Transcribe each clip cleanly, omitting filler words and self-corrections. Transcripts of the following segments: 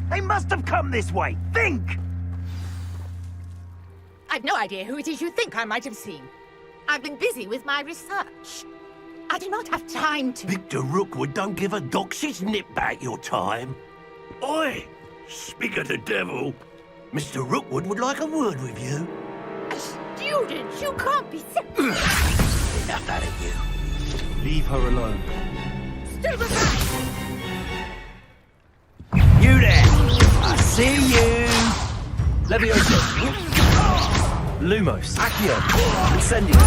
They must have come this way. Think! I've no idea who it is you think I might have seen. I've been busy with my research. I do not have time to... Victor Rookwood don't give a doxy's nip back your time. Oi! Speak of the devil. Mr. Rookwood would like a word with you. A student? You can't be... Enough out of you. Leave her alone. Stay back! You there! I see you! Levioso. Lumos. Accio. Incendio.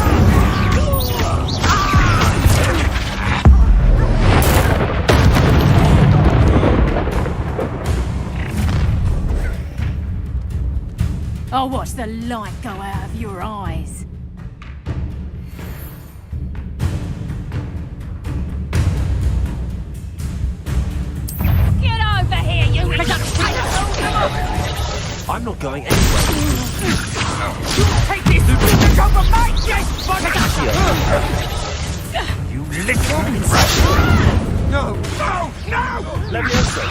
I'll watch the light go out of your eyes. Get over here, you little... I'm not going anywhere. Take this! This over my yes! You little... No! No! No! Levioso.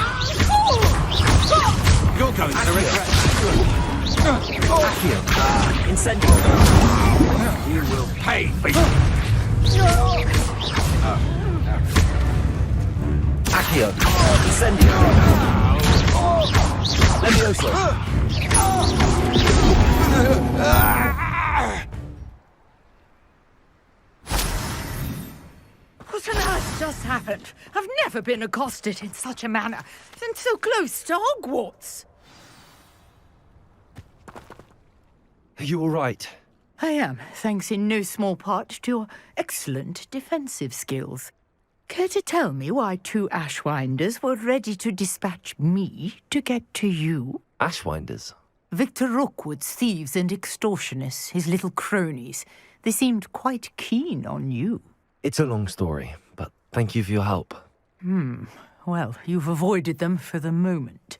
You're going to regret. Accio. Incendio. You will pay for you! Accio. Incendio. Levioso. What on earth just happened? I've never been accosted in such a manner, and so close to Hogwarts. Are you all right? I am, thanks in no small part to your excellent defensive skills. Care to tell me why two Ashwinders were ready to dispatch me to get to you? Ashwinders? Victor Rookwood's thieves and extortionists, his little cronies. They seemed quite keen on you. It's a long story, but thank you for your help. Well, you've avoided them for the moment.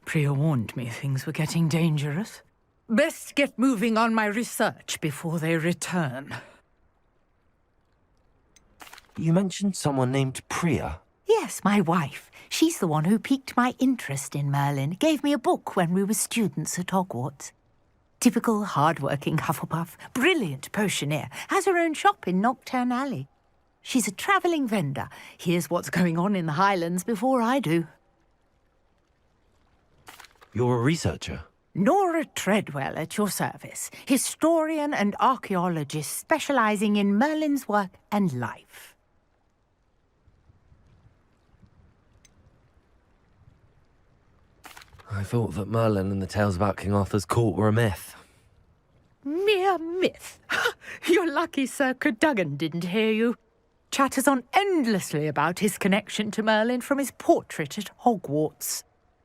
Priya warned me things were getting dangerous. Best get moving on my research before they return. You mentioned someone named Priya. Yes, my wife. She's the one who piqued my interest in Merlin. Gave me a book when we were students at Hogwarts. Typical hard-working Hufflepuff, brilliant potioneer, has her own shop in Knockturn Alley. She's a travelling vendor. Hears what's going on in the Highlands before I do. You're a researcher? Nora Treadwell at your service, historian and archaeologist specialising in Merlin's work and life. I thought that Merlin and the tales about King Arthur's court were a myth. Mere myth. You're lucky Sir Cadogan didn't hear you. Chatters on endlessly about his connection to Merlin from his portrait at Hogwarts.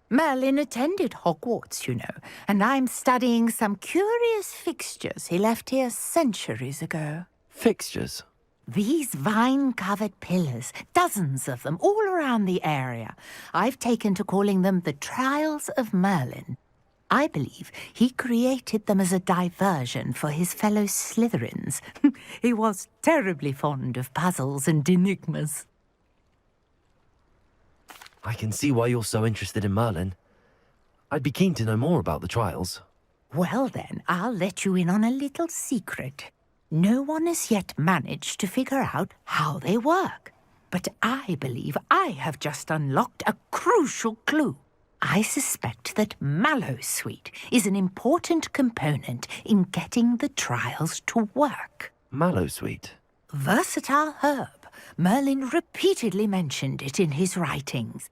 Merlin attended Hogwarts, you know, and I'm studying some curious fixtures he left here centuries ago. Fixtures? These vine-covered pillars, dozens of them, all around the area. I've taken to calling them the Trials of Merlin. I believe he created them as a diversion for his fellow Slytherins. He was terribly fond of puzzles and enigmas. I can see why you're so interested in Merlin. I'd be keen to know more about the trials. Well then, I'll let you in on a little secret. No one has yet managed to figure out how they work. But I believe I have just unlocked a crucial clue. I suspect that Mallowsweet is an important component in getting the trials to work. Mallowsweet? Versatile herb. Merlin repeatedly mentioned it in his writings.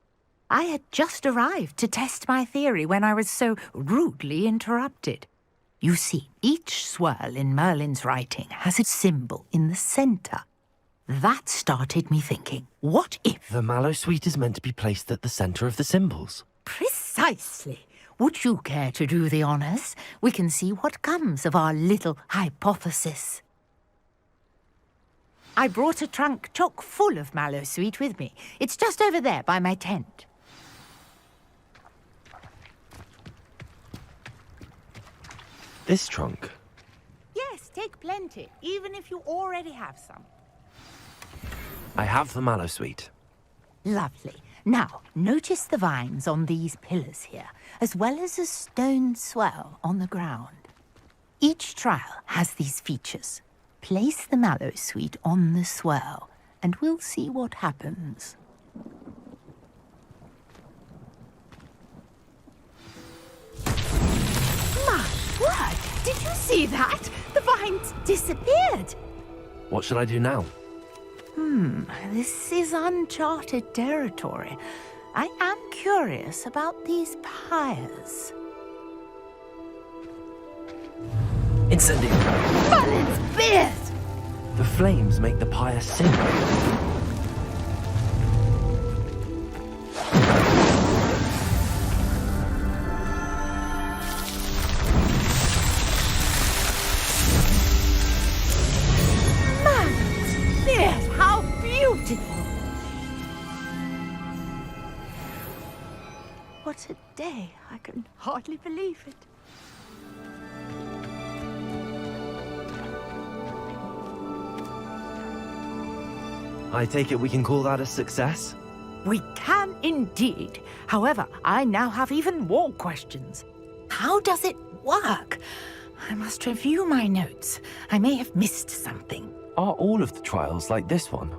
I had just arrived to test my theory when I was so rudely interrupted. You see, each swirl in Merlin's writing has a symbol in the centre. That started me thinking, what if... The Mallowsweet is meant to be placed at the centre of the symbols. Precisely. Would you care to do the honours? We can see what comes of our little hypothesis. I brought a trunk chock full of Mallowsweet with me. It's just over there by my tent. This trunk? Yes, take plenty, even if you already have some. I have the Mallowsweet. Lovely. Now, notice the vines on these pillars here, as well as a stone swell on the ground. Each trial has these features. Place the mallow sweet on the swell, and we'll see what happens. My word! Did you see that? The vines disappeared! What should I do now? This is uncharted territory. I am curious about these pyres. Incendio! Merlin's beard! The flames make the pyre sing. Merlin's beard! How beautiful! What a day! I can hardly believe it. I take it we can call that a success? We can indeed. However, I now have even more questions. How does it work? I must review my notes. I may have missed something. Are all of the trials like this one?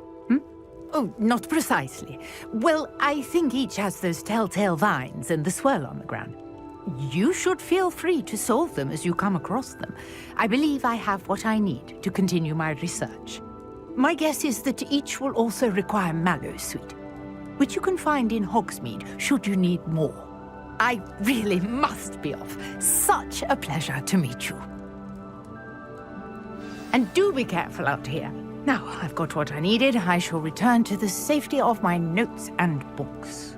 Oh, not precisely. Well, I think each has those telltale vines and the swirl on the ground. You should feel free to solve them as you come across them. I believe I have what I need to continue my research. My guess is that each will also require mallow sweet, which you can find in Hogsmeade should you need more. I really must be off. Such a pleasure to meet you. And do be careful out here. Now I've got what I needed, I shall return to the safety of my notes and books.